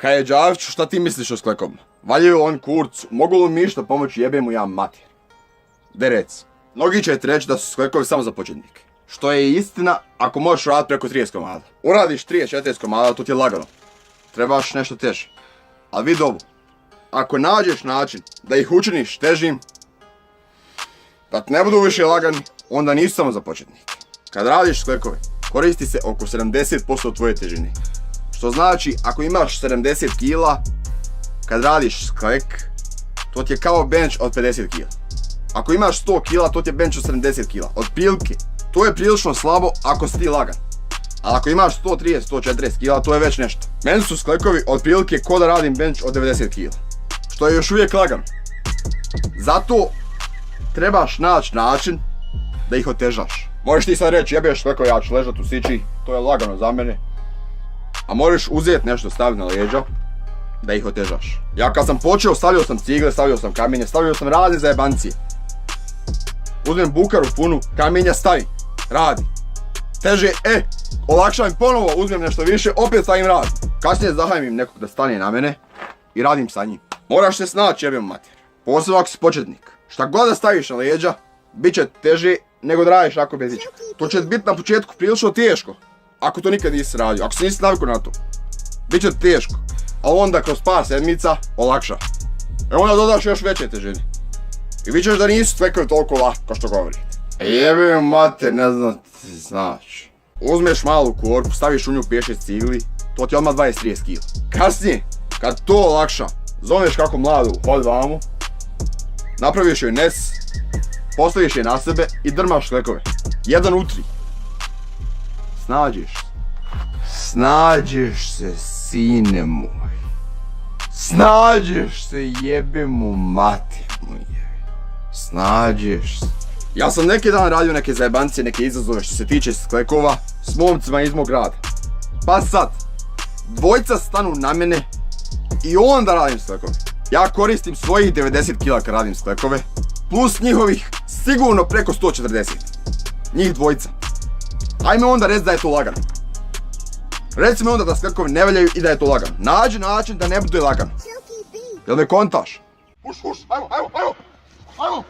Kaj je Đaviću, šta ti misliš o sklekovima? Valjaju on kurcu, mogu li mi išta pomoći, jebe mu ja mater. De rec. Mnogi će ti reći da su sklekovi samo za početnike. Što je istina ako možeš raditi preko 30 komada. Uradiš 30-40 komada, to ti je lagano. Trebaš nešto teže. Ali vidi ovo. Ako nađeš način da ih učiniš težim, da ti ne budu više lagani, onda nisu samo za početnike. Kad radiš sklekove, koristi se oko 70% tvoje težine. Što znači, ako imaš 70 kg, kad radiš sklek, to ti je kao bench od 50 kg. Ako imaš 100 kg, to ti je bench od 70 kg. Od pilke, to je prilično slabo ako si ti lagan. Ali ako imaš 130-140 kg, to je već nešto. Meni su sklekovi od prilike ko da radim bench od 90 kg. Što je još uvijek lagano. Zato trebaš naći način da ih otežaš. Možeš ti sad reći, jebeš sklekovi, ja ću ležat u sići, to je lagano za mene. A moraš uzeti nešto, staviti na leđa, da ih otežaš. Ja kad sam počeo, stavio sam cigle, stavio sam kamenje, stavio sam razne zajebancije. Uzmem bukaru punu, kamenja stavim, radi. Teže, olakšavam ponovo, uzmem nešto više, opet stavim radi. Kasnije zahajmim nekog da stane na mene i radim sa njim. Moraš se snaći, jebem mater. Posebno ako si početnik. Šta god da staviš na leđa, bit će teže nego da radiš ako bez ičega. To će biti na početku prilično teško. Ako to nikad nisi radio, ako se nisi navikao na to. Bit će teško. A onda kroz par sedmica olakša. Onda dodaš još veće težine. I vidit ćeš da nisu sklekovi toliko lako kao što govorite. Jebem mater, ne znam ti znaš. Uzmeš malu korpu, staviš u nju 5-6 cigli, to ti je odmah 20-30 kg. Kasnije, kad to olakša, zoveš kako mladu hod vamo, napraviš joj nes, postaviš je na sebe i drmaš sklekove. 1 u 3. Snađeš se. Snađeš se, sine moj. Snađeš se, jebe mu mater moj. Snađeš se. Ja sam neki dan radio neke zajebancije, neke izazove što se tiče sklekova s momcima iz mog grada. Pa sad, dvojca stanu na mene i onda radim sklekove. Ja koristim svojih 90 kg kad radim sklekove, plus njihovih sigurno preko 140. Njih dvojca. Ajme onda reći da je to lagano. Reci mi onda da sklekovi ne valjaju i da je to lagano. Nađi način da ne bude lagano. Jel me kontaš? Uš, ajmo.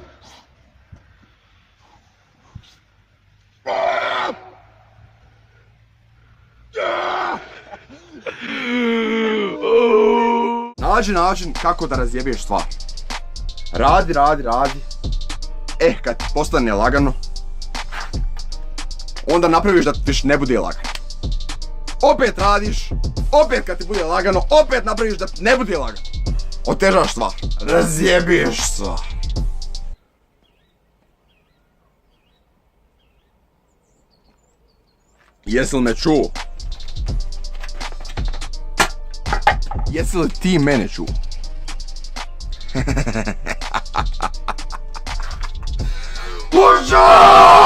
Nađi način kako da razjebiješ stvar. Radi. Kad ti postane lagano, onda napraviš da ti više ne bude lagano. Opet radiš, opet kad ti bude lagano, opet napraviš da ti ne bude lagano. Otežaš stvar, razjebiješ stvar. Jesi li me čuo? Jesi li ti mene čuo? Puša!